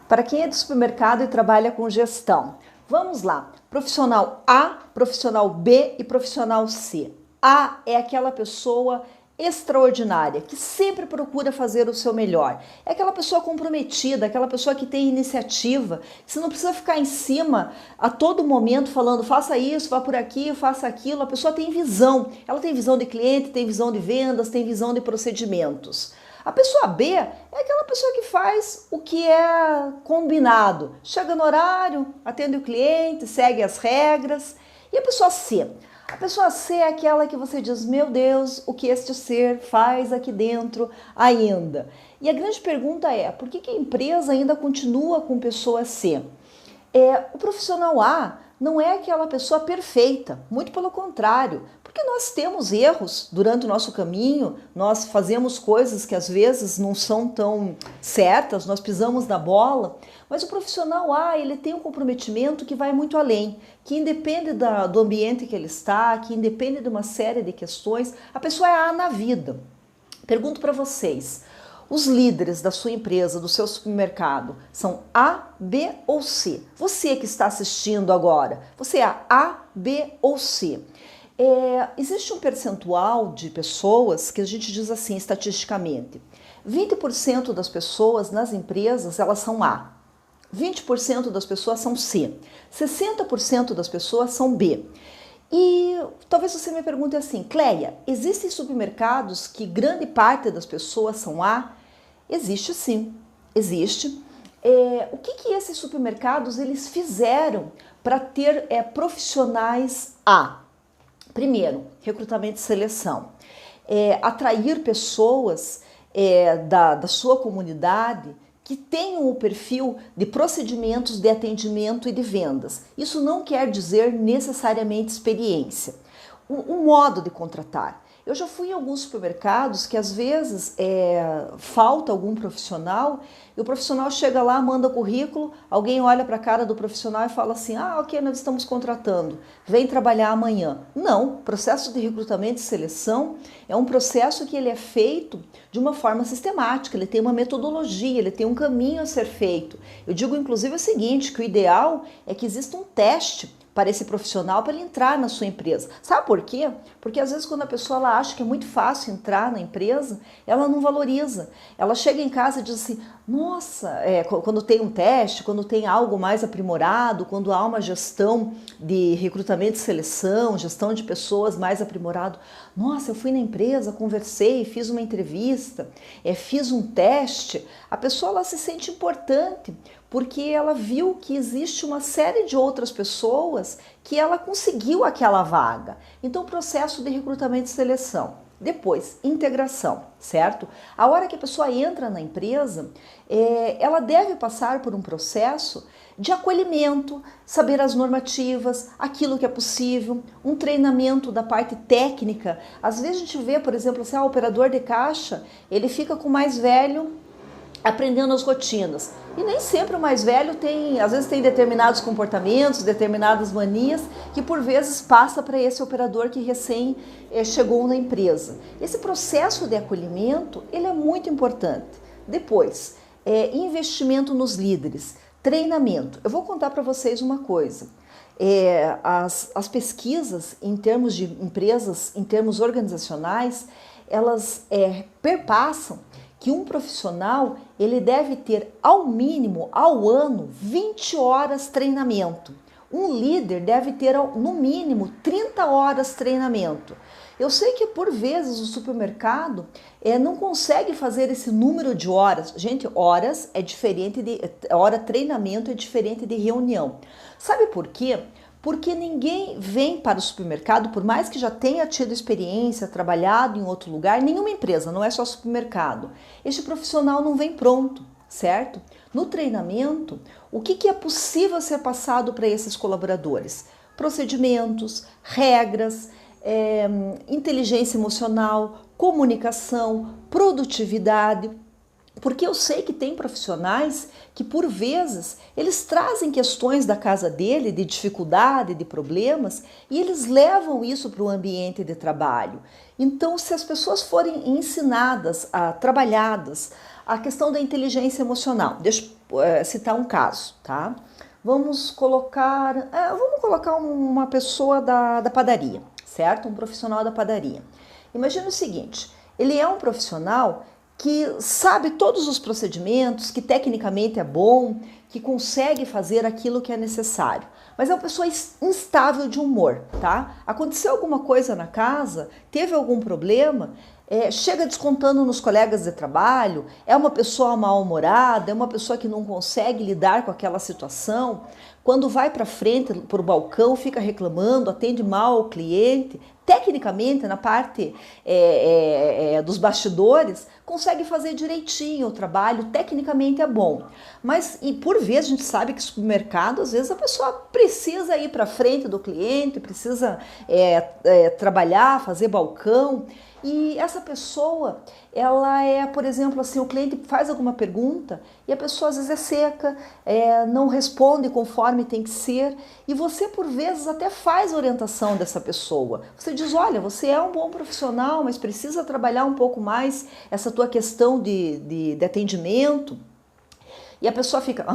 Para quem é de supermercado e trabalha com gestão, vamos lá. Profissional A, profissional B e profissional C. A é aquela pessoa extraordinária, que sempre procura fazer o seu melhor. É aquela pessoa comprometida, aquela pessoa que tem iniciativa, que você não precisa ficar em cima a todo momento falando faça isso, vá por aqui, faça aquilo. A pessoa tem visão, ela tem visão de cliente, tem visão de vendas, tem visão de procedimentos. A pessoa B é aquela pessoa que faz o que é combinado, chega no horário, atende o cliente, segue as regras. E a pessoa C? A pessoa C é aquela que você diz, meu Deus, o que este ser faz aqui dentro ainda? E a grande pergunta é, por que a empresa ainda continua com pessoa C? O profissional A não é aquela pessoa perfeita, muito pelo contrário, porque nós temos erros durante o nosso caminho, nós fazemos coisas que às vezes não são tão certas, nós pisamos na bola, mas o profissional A, ele tem um comprometimento que vai muito além, que independe do ambiente que ele está, que independe de uma série de questões, a pessoa é A na vida. Pergunto para vocês, os líderes da sua empresa, do seu supermercado, são A, B ou C? Você que está assistindo agora, você é A, B ou C? Existe um percentual de pessoas que a gente diz assim, estatisticamente, 20% das pessoas nas empresas, elas são A, 20% das pessoas são C, 60% das pessoas são B. E talvez você me pergunte assim, Cleia, existem supermercados que grande parte das pessoas são A? Existe sim, existe. O que esses supermercados eles fizeram para ter profissionais A? Primeiro, recrutamento e seleção. Atrair pessoas da sua comunidade que tenham o perfil de procedimentos de atendimento e de vendas. Isso não quer dizer necessariamente experiência. O modo de contratar. Eu já fui em alguns supermercados que às vezes falta algum profissional e o profissional chega lá, manda o currículo, alguém olha para a cara do profissional e fala assim, ok, nós estamos contratando, vem trabalhar amanhã. Não, o processo de recrutamento e seleção é um processo que ele é feito de uma forma sistemática, ele tem uma metodologia, ele tem um caminho a ser feito. Eu digo inclusive o seguinte, que o ideal é que exista um teste para esse profissional, para ele entrar na sua empresa. Sabe por quê? Porque às vezes quando a pessoa ela acha que é muito fácil entrar na empresa, ela não valoriza. Ela chega em casa e diz assim, nossa, quando tem um teste, quando tem algo mais aprimorado, quando há uma gestão de recrutamento e seleção, gestão de pessoas mais aprimorado, nossa, eu fui na empresa, conversei, fiz uma entrevista, fiz um teste, a pessoa ela se sente importante, porque ela viu que existe uma série de outras pessoas que ela conseguiu aquela vaga. Então, o processo de recrutamento e seleção. Depois, integração, certo? A hora que a pessoa entra na empresa, ela deve passar por um processo de acolhimento, saber as normativas, aquilo que é possível, um treinamento da parte técnica. Às vezes a gente vê, por exemplo, assim, o operador de caixa, ele fica com o mais velho aprendendo as rotinas. E nem sempre o mais velho às vezes tem determinados comportamentos, determinadas manias, que por vezes passa para esse operador que recém chegou na empresa. Esse processo de acolhimento, ele é muito importante. Depois, investimento nos líderes, treinamento. Eu vou contar para vocês uma coisa. As pesquisas em termos de empresas, em termos organizacionais, elas perpassam que um profissional ele deve ter ao mínimo ao ano 20 horas treinamento. Um líder deve ter no mínimo 30 horas treinamento. Eu sei que por vezes o supermercado não consegue fazer esse número de horas. Gente, horas é diferente treinamento é diferente de reunião. Sabe por quê? Porque ninguém vem para o supermercado, por mais que já tenha tido experiência, trabalhado em outro lugar, nenhuma empresa, não é só supermercado. Este profissional não vem pronto, certo? No treinamento, o que é possível ser passado para esses colaboradores? Procedimentos, regras, inteligência emocional, comunicação, produtividade. Porque eu sei que tem profissionais que, por vezes, eles trazem questões da casa dele, de dificuldade, de problemas, e eles levam isso para o ambiente de trabalho. Então, se as pessoas forem ensinadas, trabalhadas, a questão da inteligência emocional. Deixa eu citar um caso, tá? Vamos colocar uma pessoa da padaria, certo? Um profissional da padaria. Imagina o seguinte, ele é um profissional que sabe todos os procedimentos, que tecnicamente é bom, que consegue fazer aquilo que é necessário. Mas é uma pessoa instável de humor, tá? Aconteceu alguma coisa na casa, teve algum problema, chega descontando nos colegas de trabalho, é uma pessoa mal-humorada, é uma pessoa que não consegue lidar com aquela situação, quando vai para frente, para o balcão, fica reclamando, atende mal o cliente. Tecnicamente, na parte dos bastidores, consegue fazer direitinho o trabalho, tecnicamente é bom. Mas, e por vezes, a gente sabe que no supermercado, às vezes a pessoa precisa ir para frente do cliente, precisa trabalhar, fazer balcão. E essa pessoa, ela por exemplo, assim, o cliente faz alguma pergunta e a pessoa às vezes é seca, não responde conforme tem que ser, e você por vezes até faz a orientação dessa pessoa. Você diz, olha, você é um bom profissional, mas precisa trabalhar um pouco mais essa tua questão de atendimento. E a pessoa fica,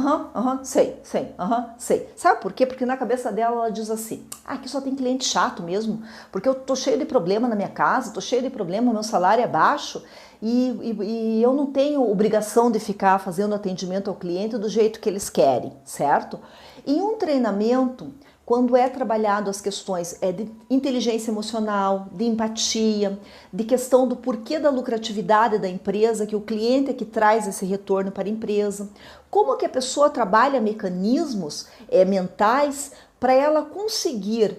sei. Sabe por quê? Porque na cabeça dela ela diz assim, aqui só tem cliente chato mesmo, porque eu tô cheio de problema na minha casa, tô cheio de problema, meu salário é baixo e eu não tenho obrigação de ficar fazendo atendimento ao cliente do jeito que eles querem, certo? Em um treinamento, quando é trabalhado as questões de inteligência emocional, de empatia, de questão do porquê da lucratividade da empresa, que o cliente é que traz esse retorno para a empresa, como que a pessoa trabalha mecanismos mentais para ela conseguir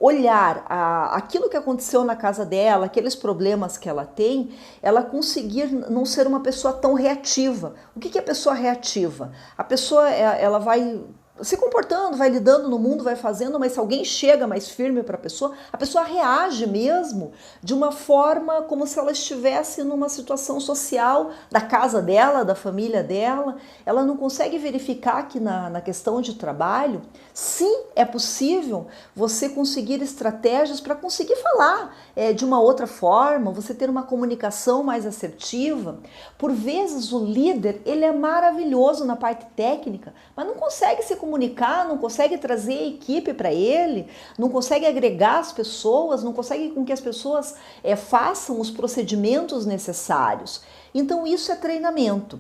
olhar aquilo que aconteceu na casa dela, aqueles problemas que ela tem, ela conseguir não ser uma pessoa tão reativa. O que é pessoa reativa? A pessoa ela vai se comportando, vai lidando no mundo, vai fazendo, mas se alguém chega mais firme para a pessoa reage mesmo de uma forma como se ela estivesse numa situação social da casa dela, da família dela. Ela não consegue verificar que na questão de trabalho, sim, é possível você conseguir estratégias para conseguir falar de uma outra forma, você ter uma comunicação mais assertiva. Por vezes o líder, ele é maravilhoso na parte técnica, mas não consegue se comunicar, não consegue trazer a equipe para ele, não consegue agregar as pessoas, não consegue com que as pessoas façam os procedimentos necessários. Então isso é treinamento,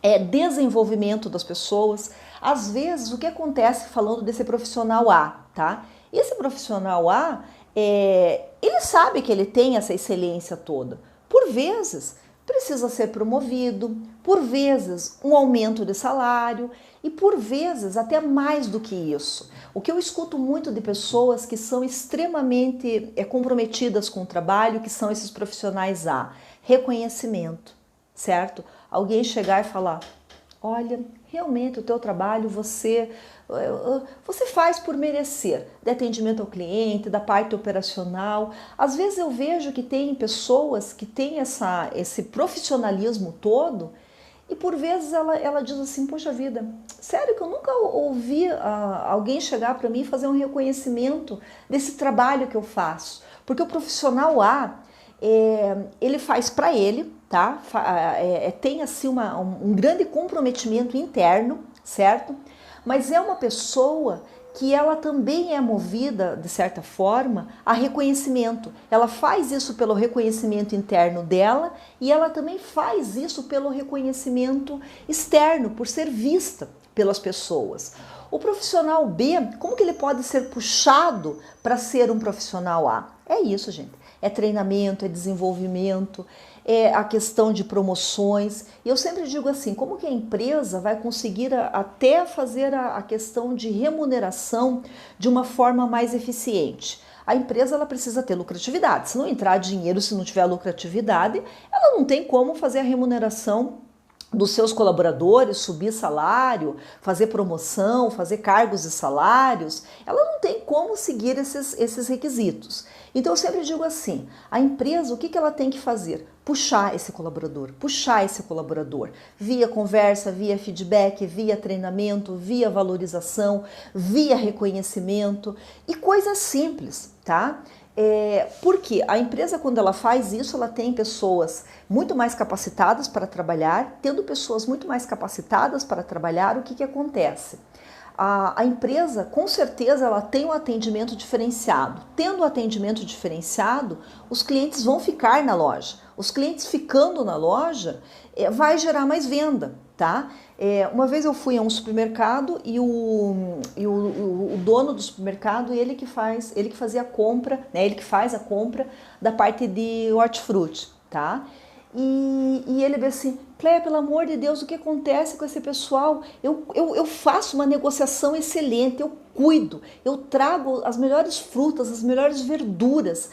é desenvolvimento das pessoas. Às vezes o que acontece falando desse profissional A, tá? Esse profissional A, ele sabe que ele tem essa excelência toda. Por vezes precisa ser promovido, por vezes um aumento de salário e por vezes até mais do que isso. O que eu escuto muito de pessoas que são extremamente comprometidas com o trabalho, que são esses profissionais A, reconhecimento, certo? Alguém chegar e falar, olha, realmente o teu trabalho você faz por merecer, de atendimento ao cliente, da parte operacional. Às vezes eu vejo que tem pessoas que têm esse profissionalismo todo e por vezes ela diz assim, poxa vida, sério que eu nunca ouvi alguém chegar para mim e fazer um reconhecimento desse trabalho que eu faço. Porque o profissional A, ele faz para ele, tá? Tem assim um grande comprometimento interno, certo? Mas é uma pessoa que ela também é movida, de certa forma, a reconhecimento. Ela faz isso pelo reconhecimento interno dela e ela também faz isso pelo reconhecimento externo, por ser vista pelas pessoas. O profissional B, como que ele pode ser puxado para ser um profissional A? É isso, gente. É treinamento, é desenvolvimento, é a questão de promoções. E eu sempre digo assim, como que a empresa vai conseguir até fazer a questão de remuneração de uma forma mais eficiente? A empresa ela precisa ter lucratividade. Se não entrar dinheiro, se não tiver lucratividade, ela não tem como fazer a remuneração dos seus colaboradores, subir salário, fazer promoção, fazer cargos e salários. Ela não tem como seguir esses requisitos. Então eu sempre digo assim, a empresa, o que ela tem que fazer? Puxar esse colaborador, via conversa, via feedback, via treinamento, via valorização, via reconhecimento e coisas simples, tá? Porque a empresa, quando ela faz isso, ela tem pessoas muito mais capacitadas para trabalhar. Tendo pessoas muito mais capacitadas para trabalhar, o que que acontece? A empresa, com certeza, ela tem um atendimento diferenciado. Tendo o atendimento diferenciado, os clientes vão ficar na loja. Os clientes ficando na loja, vai gerar mais venda, tá? Uma vez eu fui a um supermercado e o dono do supermercado, ele que fazia a compra, né? Ele que faz a compra da parte de hortifruti, tá? E ele vê assim, Cléia, pelo amor de Deus, o que acontece com esse pessoal? Eu faço uma negociação excelente, eu cuido, eu trago as melhores frutas, as melhores verduras.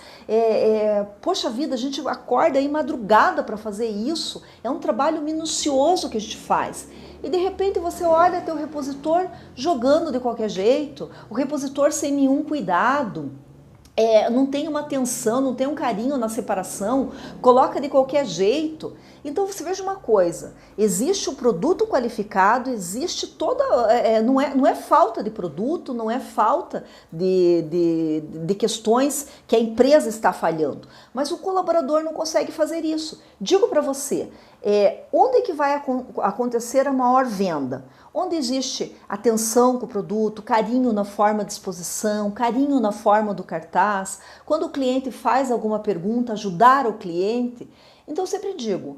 Poxa vida, a gente acorda aí madrugada para fazer isso, é um trabalho minucioso que a gente faz. E de repente você olha teu repositor jogando de qualquer jeito, o repositor sem nenhum cuidado. Não tem uma atenção, não tem um carinho na separação, coloca de qualquer jeito. Então você veja uma coisa, existe o produto qualificado, existe toda, não é falta de produto, não é falta de questões que a empresa está falhando, mas o colaborador não consegue fazer isso. Digo para você, onde que vai acontecer a maior venda? Onde existe atenção com o produto, carinho na forma de exposição, carinho na forma do cartaz, quando o cliente faz alguma pergunta, ajudar o cliente. Então eu sempre digo,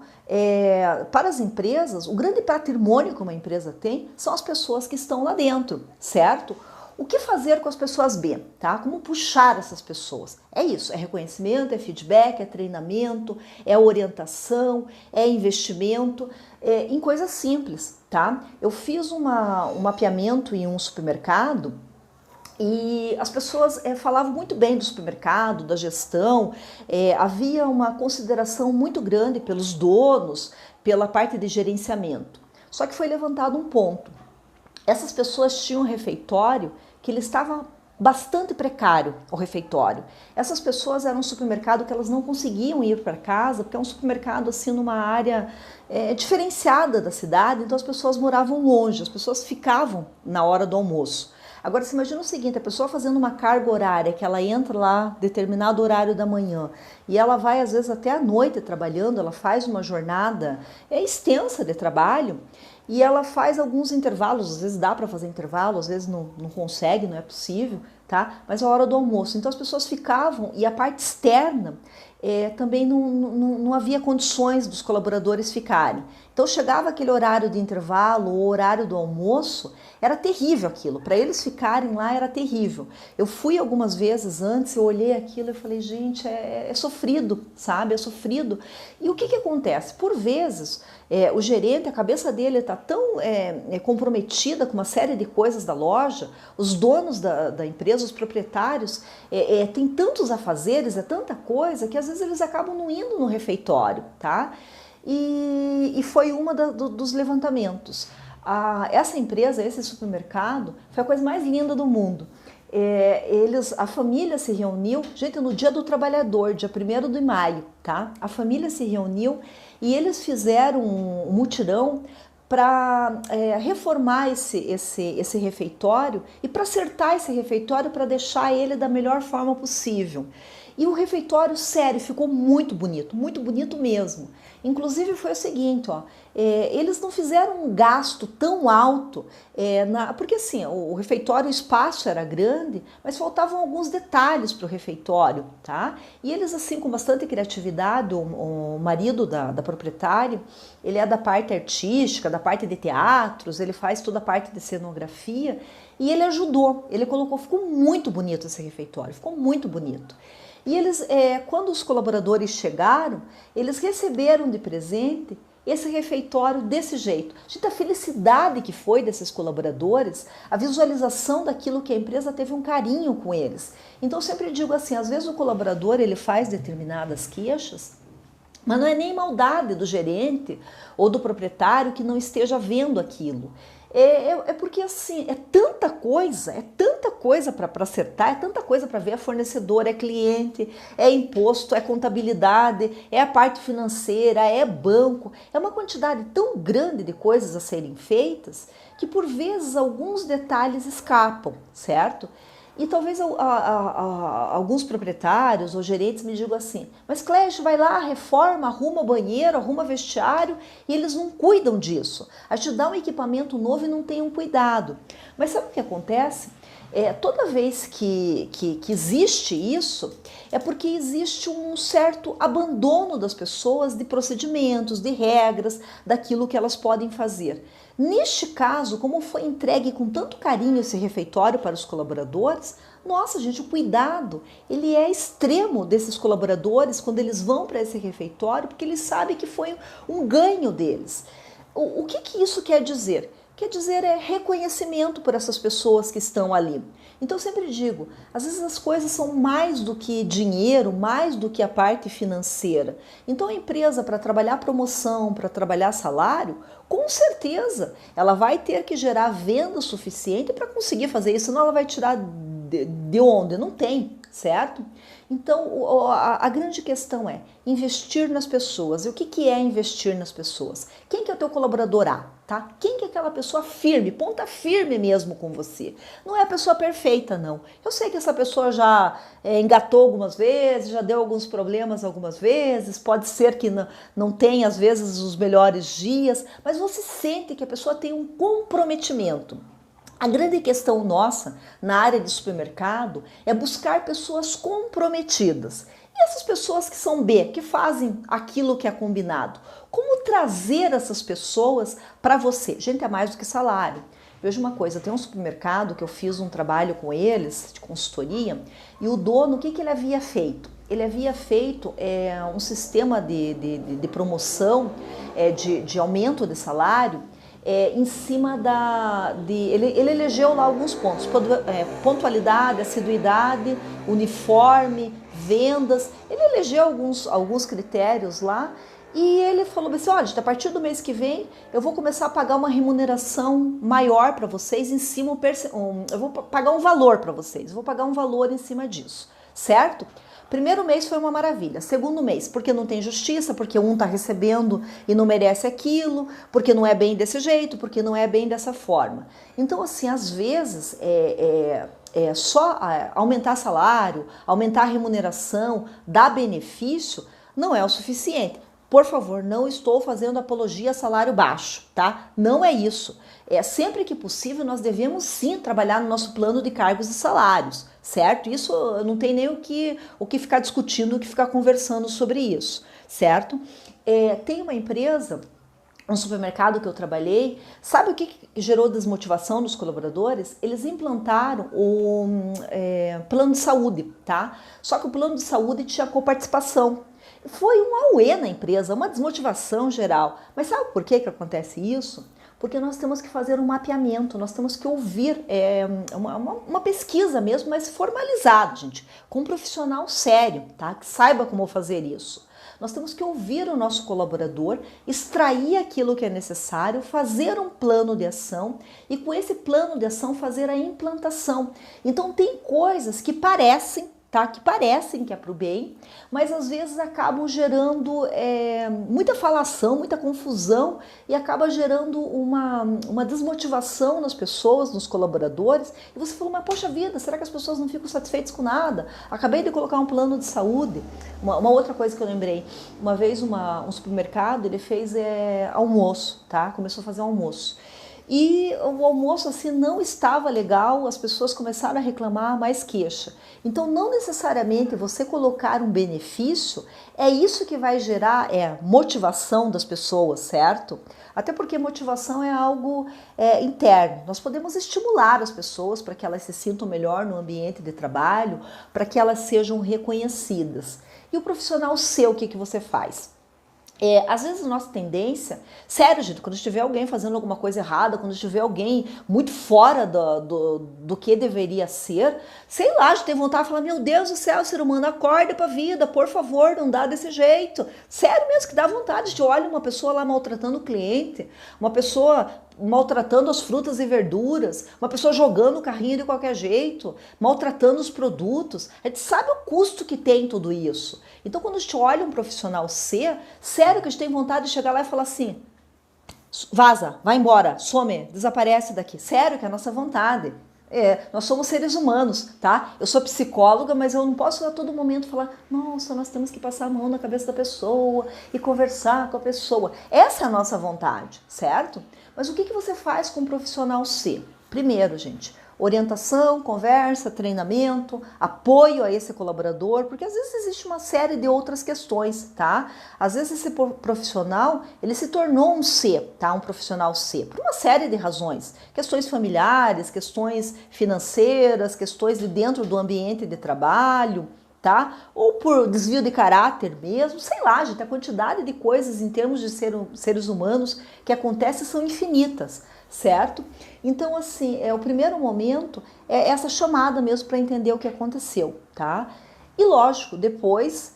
para as empresas, o grande patrimônio que uma empresa tem são as pessoas que estão lá dentro, certo? O que fazer com as pessoas B, tá? Como puxar essas pessoas? É isso, é reconhecimento, é feedback, é treinamento, é orientação, é investimento, em coisas simples, tá? Eu fiz um mapeamento em um supermercado e as pessoas falavam muito bem do supermercado, da gestão, havia uma consideração muito grande pelos donos, pela parte de gerenciamento. Só que foi levantado um ponto. Essas pessoas tinham um refeitório que ele estava bastante precário, o refeitório. Essas pessoas eram um supermercado que elas não conseguiam ir para casa, porque é um supermercado assim numa área diferenciada da cidade, então as pessoas moravam longe, as pessoas ficavam na hora do almoço. Agora, você imagina o seguinte, a pessoa fazendo uma carga horária, que ela entra lá determinado horário da manhã e ela vai às vezes até à noite trabalhando, ela faz uma jornada extensa de trabalho e ela faz alguns intervalos, às vezes dá para fazer intervalo, às vezes não consegue, não é possível, tá? Mas é a hora do almoço. Então as pessoas ficavam e a parte externa também não havia condições dos colaboradores ficarem. Então chegava aquele horário de intervalo, o horário do almoço, era terrível aquilo. Para eles ficarem lá era terrível. Eu fui algumas vezes antes, eu olhei aquilo e falei, gente, é sofrido, sabe? É sofrido. E o que acontece? Por vezes, o gerente, a cabeça dele está tão comprometida com uma série de coisas da loja, os donos da empresa, os proprietários, tem tantos afazeres, é tanta coisa, que às vezes eles acabam não indo no refeitório, tá? E foi uma dos levantamentos. Essa empresa, esse supermercado, foi a coisa mais linda do mundo. A família se reuniu, gente, no Dia do Trabalhador, dia 1º de maio, tá? A família se reuniu e eles fizeram um mutirão para reformar esse refeitório e para acertar esse refeitório para deixar ele da melhor forma possível. E o refeitório, sério, ficou muito bonito mesmo. Inclusive foi o seguinte, ó, eles não fizeram um gasto tão alto, porque assim, o refeitório, o espaço era grande, mas faltavam alguns detalhes para o refeitório, tá? E eles assim, com bastante criatividade, o marido da proprietária, ele é da parte artística, da parte de teatros, ele faz toda a parte de cenografia, e ele ajudou, ele colocou, ficou muito bonito esse refeitório, ficou muito bonito. E eles, quando os colaboradores chegaram, eles receberam de presente esse refeitório desse jeito. Gente, a felicidade que foi desses colaboradores, a visualização daquilo que a empresa teve um carinho com eles. Então eu sempre digo assim, às vezes o colaborador ele faz determinadas queixas, mas não é nem maldade do gerente ou do proprietário que não esteja vendo aquilo. Porque assim, é tanta coisa para acertar, é tanta coisa para ver, é fornecedor, é cliente, é imposto, é contabilidade, é a parte financeira, é banco, é uma quantidade tão grande de coisas a serem feitas que por vezes alguns detalhes escapam, certo? E talvez alguns proprietários ou gerentes me digam assim, mas Clécio, vai lá, reforma, arruma o banheiro, arruma vestiário, e eles não cuidam disso. A gente dá um equipamento novo e não tem um cuidado. Mas sabe o que acontece? Toda vez que existe isso, é porque existe um certo abandono das pessoas de procedimentos, de regras, daquilo que elas podem fazer. Neste caso, como foi entregue com tanto carinho esse refeitório para os colaboradores, nossa gente, o cuidado, ele é extremo desses colaboradores quando eles vão para esse refeitório, porque eles sabem que foi um ganho deles. O que isso quer dizer? Quer dizer reconhecimento por essas pessoas que estão ali. Então eu sempre digo, às vezes as coisas são mais do que dinheiro, mais do que a parte financeira. Então a empresa, para trabalhar promoção, para trabalhar salário, com certeza ela vai ter que gerar venda suficiente para conseguir fazer isso, senão ela vai tirar de onde? Não tem, certo? Então, a grande questão é investir nas pessoas. E o que é investir nas pessoas? Quem que é o teu colaborador A, tá? Quem que é aquela pessoa firme, ponta firme mesmo com você? Não é a pessoa perfeita, não. Eu sei que essa pessoa já engatou algumas vezes, já deu alguns problemas algumas vezes, pode ser que não tenha, às vezes, os melhores dias, mas você sente que a pessoa tem um comprometimento. A grande questão nossa na área de supermercado é buscar pessoas comprometidas. E essas pessoas que são B, que fazem aquilo que é combinado, como trazer essas pessoas para você? Gente, é mais do que salário. Veja uma coisa, tem um supermercado que eu fiz um trabalho com eles, de consultoria, e o dono, o que ele havia feito? Ele havia feito um sistema de promoção, de aumento de salário, em cima ele elegeu lá alguns pontos, pontualidade, assiduidade, uniforme, vendas, ele elegeu alguns critérios lá e ele falou assim, olha, a partir do mês que vem eu vou começar a pagar uma remuneração maior para vocês, em cima, eu vou pagar um valor para vocês, vou pagar um valor em cima disso, certo? Primeiro mês foi uma maravilha, segundo mês, porque não tem justiça, porque um está recebendo e não merece aquilo, porque não é bem desse jeito, porque não é bem dessa forma. Então, assim, às vezes, só aumentar salário, aumentar a remuneração, dar benefício, não é o suficiente. Por favor, não estou fazendo apologia a salário baixo, tá? Não é isso. Sempre que possível, nós devemos sim trabalhar no nosso plano de cargos e salários, certo? Isso não tem nem o que ficar discutindo, o que ficar conversando sobre isso, certo? Tem uma empresa, um supermercado que eu trabalhei, sabe o que gerou desmotivação nos colaboradores? Eles implantaram o plano de saúde, tá? Só que o plano de saúde tinha coparticipação. Foi um auê na empresa, uma desmotivação geral. Mas sabe por que acontece isso? Porque nós temos que fazer um mapeamento, nós temos que ouvir uma pesquisa mesmo, mas formalizada, gente, com um profissional sério, tá? Que saiba como fazer isso. Nós temos que ouvir o nosso colaborador, extrair aquilo que é necessário, fazer um plano de ação e com esse plano de ação fazer a implantação. Então tem coisas que parecem, tá? Que parecem que é para o bem, mas às vezes acabam gerando muita falação, muita confusão e acaba gerando uma desmotivação nas pessoas, nos colaboradores. E você falou, mas poxa vida, será que as pessoas não ficam satisfeitas com nada? Acabei de colocar um plano de saúde. Uma outra coisa que eu lembrei, uma vez um supermercado, ele fez almoço, tá? Começou a fazer almoço. E o almoço assim não estava legal, as pessoas começaram a reclamar, mais queixa. Então não necessariamente você colocar um benefício é isso que vai gerar motivação das pessoas, certo? Até porque motivação é algo interno. Nós podemos estimular as pessoas para que elas se sintam melhor no ambiente de trabalho, para que elas sejam reconhecidas. E o profissional seu, o que você faz? Às vezes a nossa tendência, sério gente, quando estiver alguém fazendo alguma coisa errada, quando estiver alguém muito fora do que deveria ser, sei lá, a gente tem vontade de falar, meu Deus do céu, ser humano, acorda pra vida, por favor, não dá desse jeito. Sério mesmo que dá vontade, a gente olha uma pessoa lá maltratando o cliente, uma pessoa maltratando as frutas e verduras, uma pessoa jogando o carrinho de qualquer jeito, maltratando os produtos. A gente sabe o custo que tem tudo isso. Então, quando a gente olha um profissional sério que a gente tem vontade de chegar lá e falar assim, vaza, vai embora, some, desaparece daqui. Sério que é a nossa vontade. Nós somos seres humanos, tá? Eu sou psicóloga, mas eu não posso a todo momento falar, nossa, nós temos que passar a mão na cabeça da pessoa e conversar com a pessoa. Essa é a nossa vontade, certo? Mas o que você faz com um profissional C? Primeiro, gente, orientação, conversa, treinamento, apoio a esse colaborador, porque às vezes existe uma série de outras questões, tá? Às vezes esse profissional, ele se tornou um C, tá? Um profissional C, por uma série de razões. Questões familiares, questões financeiras, questões de dentro do ambiente de trabalho, tá? Ou por desvio de caráter mesmo, sei lá, gente, a quantidade de coisas em termos de seres humanos que acontecem são infinitas, certo? Então, assim, o primeiro momento é essa chamada mesmo para entender o que aconteceu, tá? E lógico, depois,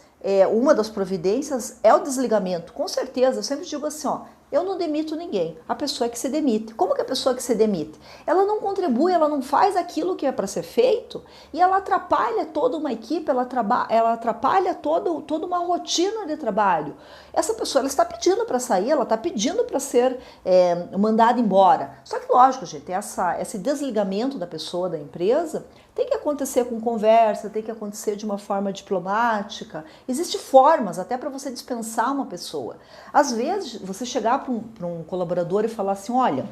uma das providências é o desligamento. Com certeza, eu sempre digo assim, ó, eu não demito ninguém, a pessoa é que se demite. Como que a pessoa que se demite? Ela não contribui, ela não faz aquilo que é para ser feito e ela atrapalha toda uma equipe, ela atrapalha toda uma rotina de trabalho. Essa pessoa ela está pedindo para sair, ela está pedindo para ser mandada embora. Só que lógico, gente, esse desligamento da pessoa da empresa tem que acontecer com conversa, tem que acontecer de uma forma diplomática. Existem formas até para você dispensar uma pessoa. Às vezes, você chegar para um colaborador e falar assim, olha,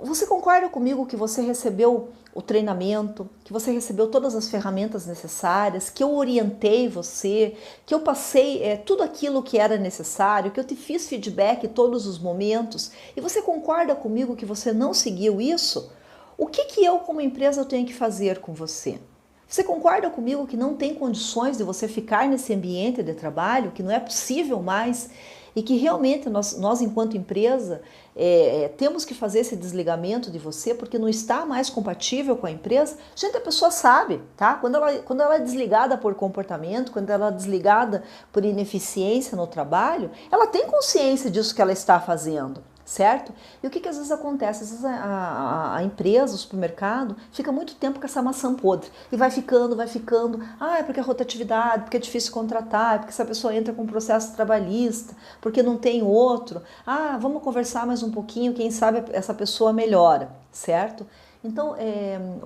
você concorda comigo que você recebeu o treinamento, que você recebeu todas as ferramentas necessárias, que eu orientei você, que eu passei tudo aquilo que era necessário, que eu te fiz feedback em todos os momentos, e você concorda comigo que você não seguiu isso? O que eu, como empresa, tenho que fazer com você? Você concorda comigo que não tem condições de você ficar nesse ambiente de trabalho, que não é possível mais e que realmente nós enquanto empresa, temos que fazer esse desligamento de você porque não está mais compatível com a empresa? Gente, a pessoa sabe, tá? Quando ela é desligada por comportamento, quando ela é desligada por ineficiência no trabalho, ela tem consciência disso que ela está fazendo. Certo? E o que às vezes acontece? Às vezes a empresa, o supermercado, fica muito tempo com essa maçã podre e vai ficando. É porque a rotatividade, porque é difícil contratar, é porque essa pessoa entra com um processo trabalhista, porque não tem outro. Vamos conversar mais um pouquinho, quem sabe essa pessoa melhora, certo? Então,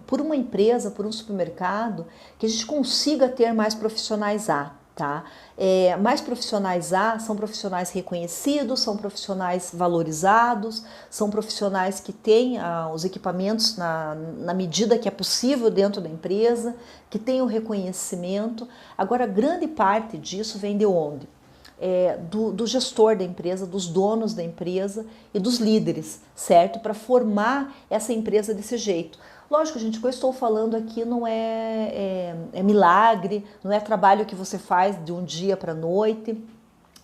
por uma empresa, por um supermercado, que a gente consiga ter mais profissionais tá? Mais profissionais são profissionais reconhecidos, são profissionais valorizados, são profissionais que têm os equipamentos na medida que é possível dentro da empresa, que têm o reconhecimento. Agora, grande parte disso vem de onde? Do gestor da empresa, dos donos da empresa e dos líderes, certo? Para formar essa empresa desse jeito. Lógico, gente, o que eu estou falando aqui não é milagre, não é trabalho que você faz de um dia para a noite,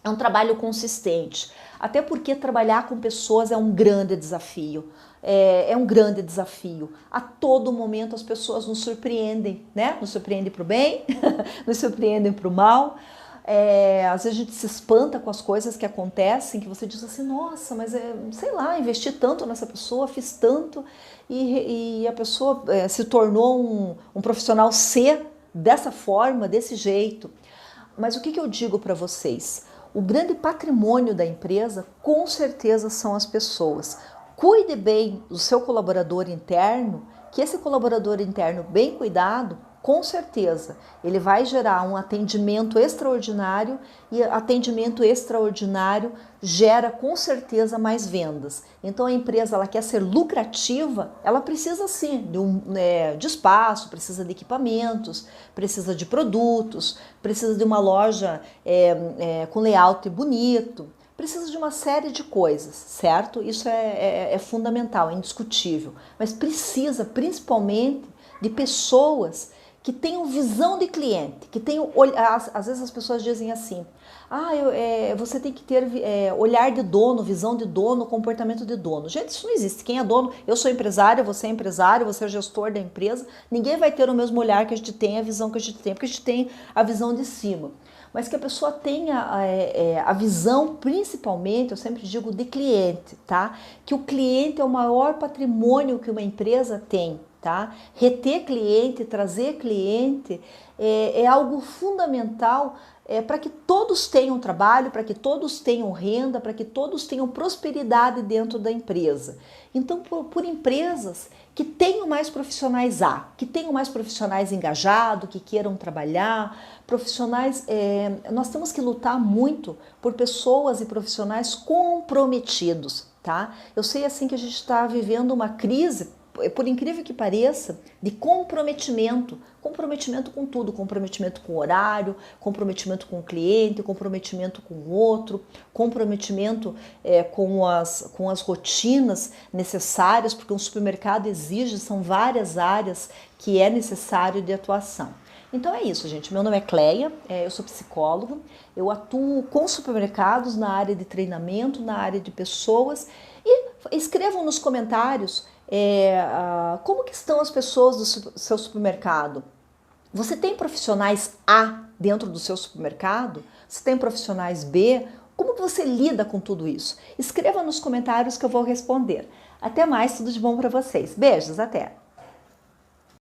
é um trabalho consistente. Até porque trabalhar com pessoas é um grande desafio. É um grande desafio. A todo momento as pessoas nos surpreendem, né? Nos surpreendem para o bem, nos surpreendem para o mal. Às vezes a gente se espanta com as coisas que acontecem, que você diz assim, nossa, mas sei lá, investi tanto nessa pessoa, fiz tanto, e a pessoa se tornou um profissional C dessa forma, desse jeito. Mas o que eu digo para vocês? O grande patrimônio da empresa, com certeza, são as pessoas. Cuide bem do seu colaborador interno, que esse colaborador interno bem cuidado, com certeza, ele vai gerar um atendimento extraordinário e atendimento extraordinário gera com certeza mais vendas. Então a empresa ela quer ser lucrativa, ela precisa sim de espaço, precisa de equipamentos, precisa de produtos, precisa de uma loja com layout bonito, precisa de uma série de coisas, certo? Isso é fundamental, é indiscutível, mas precisa principalmente de pessoas que tenham visão de cliente, que tenham, às vezes as pessoas dizem assim, você tem que ter olhar de dono, visão de dono, comportamento de dono. Gente, isso não existe. Quem é dono? Eu sou empresária, você é empresário, você é gestor da empresa. Ninguém vai ter o mesmo olhar que a gente tem, a visão que a gente tem, porque a gente tem a visão de cima. Mas que a pessoa tenha a visão, principalmente, eu sempre digo, de cliente, tá? Que o cliente é o maior patrimônio que uma empresa tem. tá? Reter cliente, trazer cliente é algo fundamental para que todos tenham trabalho, para que todos tenham renda, para que todos tenham prosperidade dentro da empresa. Então, por empresas que tenham mais profissionais que tenham mais profissionais engajados, que queiram trabalhar, profissionais, nós temos que lutar muito por pessoas e profissionais comprometidos, tá? Eu sei assim que a gente está vivendo uma crise, por incrível que pareça, de comprometimento com tudo, comprometimento com o horário, comprometimento com o cliente, comprometimento com o outro, comprometimento com as rotinas necessárias, porque um supermercado exige, são várias áreas que é necessário de atuação. Então é isso, gente. Meu nome é Cleia, eu sou psicóloga, eu atuo com supermercados na área de treinamento, na área de pessoas, e escrevam nos comentários como que estão as pessoas do seu supermercado. Você tem profissionais A dentro do seu supermercado? Você tem profissionais B? Como que você lida com tudo isso? Escreva nos comentários que eu vou responder. Até mais, tudo de bom para vocês. Beijos, até!